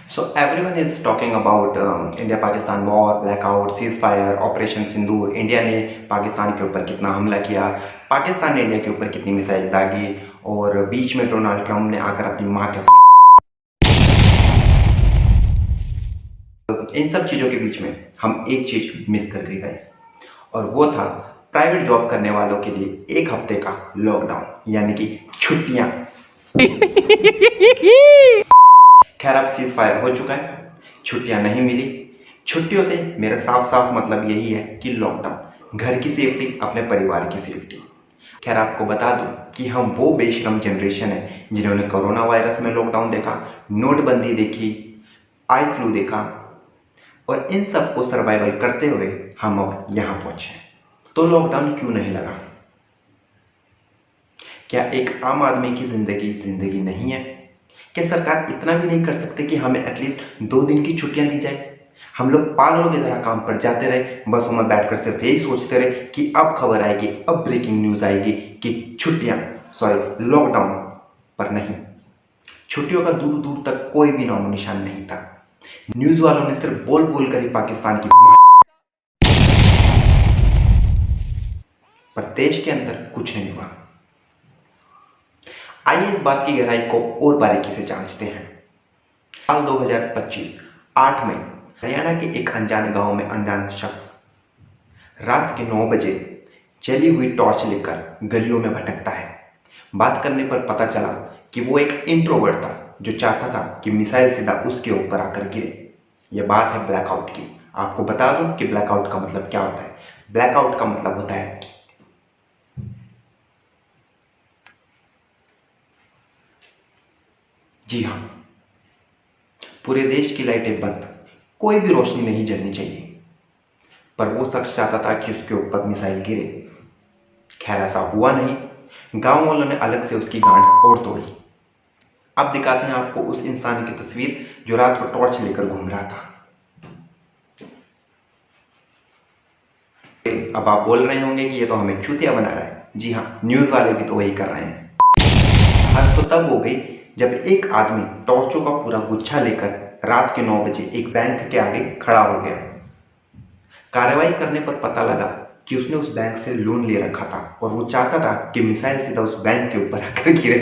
So everyone is talking about India-Pakistan war, blackout, ceasefire, operation Sindoor, India ने पाकिस्तान के ऊपर कितना हमला किया, पाकिस्तान ने इंडिया के ऊपर कितनी मिसाइल दागी और बीच में डोनाल्ड ट्रंप ने आकर अपनी माँ के इन सब चीज़ों के बीच में हम एक चीज़ मिस कर गए गाइस, और वो था प्राइवेट जॉब करने वालों के लिए एक हफ्ते का लॉकडाउन यानी कि छुट्टियां। खैर अब सीज फायर हो चुका है, छुट्टियां नहीं मिली। छुट्टियों से मेरा साफ साफ मतलब यही है कि लॉकडाउन, घर की सेफ्टी, अपने परिवार की सेफ्टी। खैर आपको बता दूं कि हम वो बेशरम जनरेशन है जिन्होंने कोरोना वायरस में लॉकडाउन देखा, नोटबंदी देखी, आई फ्लू देखा, और इन सब को सर्वाइवल करते हुए हम अब यहाँ पहुंचे। तो लॉकडाउन क्यों नहीं लगा? क्या एक आम आदमी की जिंदगी नहीं है? क्या सरकार इतना भी नहीं कर सकते कि हमें एटलीस्ट 2 दिन की छुट्टियां दी जाए? हम लोग पागलों की तरह काम पर जाते रहे, बसों में बैठकर सिर्फ यही सोचते रहे कि अब खबर आएगी, अब ब्रेकिंग न्यूज आएगी कि छुट्टियां, सॉरी लॉकडाउन। पर नहीं, छुट्टियों का दूर दूर तक कोई भी नामो निशान नहीं था। न्यूज वालों ने सिर्फ बोल बोल कर ही पाकिस्तान की पर देश के अंदर कुछ नहीं हुआ। आइए इस बात की गहराई को और बारीकी से जांचते हैं। साल 2025 8 मई, हरियाणा के एक अनजान गांव में अनजान शख्स रात के 9 बजे जली हुई टॉर्च लेकर गलियों में भटकता है। बात करने पर पता चला कि वो एक इंट्रोवर्ट था जो चाहता था कि मिसाइल सीधा उसके ऊपर आकर गिरे। यह बात है ब्लैकआउट की। आपको बता दूं कि ब्लैकआउट का मतलब क्या होता है। ब्लैकआउट का मतलब होता है जी हाँ, पूरे देश की लाइटें बंद, कोई भी रोशनी नहीं जलनी चाहिए। पर वो शख्स चाहता था कि उसके ऊपर मिसाइल गिरे। खैर ऐसा हुआ नहीं। गांव वालों ने अलग से उसकी गांड और तोड़ी। अब दिखाते हैं आपको उस इंसान की तस्वीर जो रात को टॉर्च लेकर घूम रहा था। अब आप बोल रहे होंगे कि ये तो हमें चूतिया बना रहा है। जी हाँ, न्यूज वाले भी तो वही कर रहे हैं। हद तो तब हो गई जब एक आदमी टॉर्चों का पूरा गुच्छा लेकर रात के 9 बजे एक बैंक के आगे खड़ा हो गया। कार्रवाई करने पर पता लगा कि उसने उस बैंक से लोन ले रखा था और वो चाहता था कि मिसाइल सीधा उस बैंक के ऊपर आकर गिरे।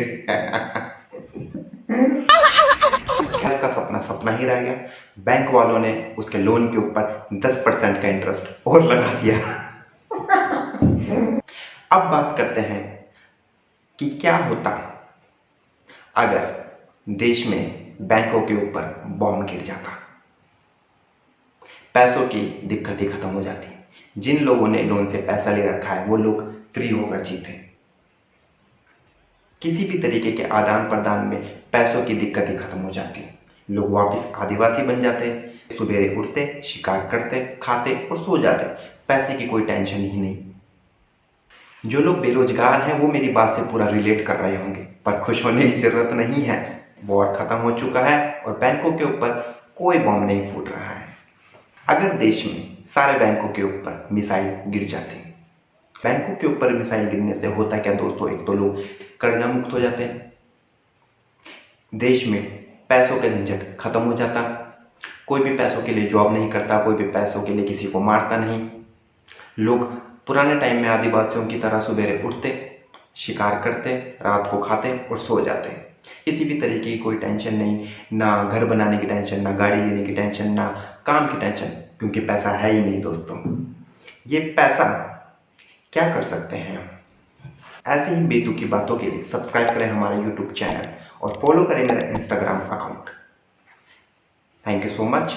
उसका सपना सपना ही रह गया। बैंक वालों ने उसके लोन के ऊपर 10% का इंटरेस्ट और लगा दिया। अब बात करते हैं कि क्या होता अगर देश में बैंकों के ऊपर बॉम्ब गिर जाता, पैसों की दिक्कत ही खत्म हो जाती। जिन लोगों ने लोन से पैसा ले रखा है वो लोग फ्री होकर जीते। किसी भी तरीके के आदान प्रदान में पैसों की दिक्कत ही खत्म हो जाती। लोग वापस आदिवासी बन जाते, सुबेरे उठते, शिकार करते, खाते और सो जाते। पैसे की कोई टेंशन ही नहीं। जो लोग बेरोजगार हैं वो मेरी बात से पूरा रिलेट कर रहे होंगे, पर खुश होने की जरूरत नहीं है। वॉर खत्म हो चुका है और बैंकों के ऊपर कोई बम नहीं फूट रहा है। अगर देश में सारे बैंकों के ऊपर मिसाइल गिर जाती, बैंकों के ऊपर मिसाइल गिरने से होता क्या दोस्तों, एक तो लोग कर्जा मुक्त हो जाते हैं, देश में पैसों का झंझट खत्म हो जाता, कोई भी पैसों के लिए जॉब नहीं करता, कोई भी पैसों के लिए किसी को मारता नहीं। लोग पुराने टाइम में आदिवासियों की तरह सुबेरे उठते, शिकार करते, रात को खाते और सो जाते। किसी भी तरीके की कोई टेंशन नहीं, ना घर बनाने की टेंशन, ना गाड़ी लेने की टेंशन, ना काम की टेंशन, क्योंकि पैसा है ही नहीं दोस्तों। ये पैसा क्या कर सकते हैं हम? ऐसे ही बेतुकी बातों के लिए सब्सक्राइब करें हमारे यूट्यूब चैनल और फॉलो करें मेरा Instagram account. Thank you so much.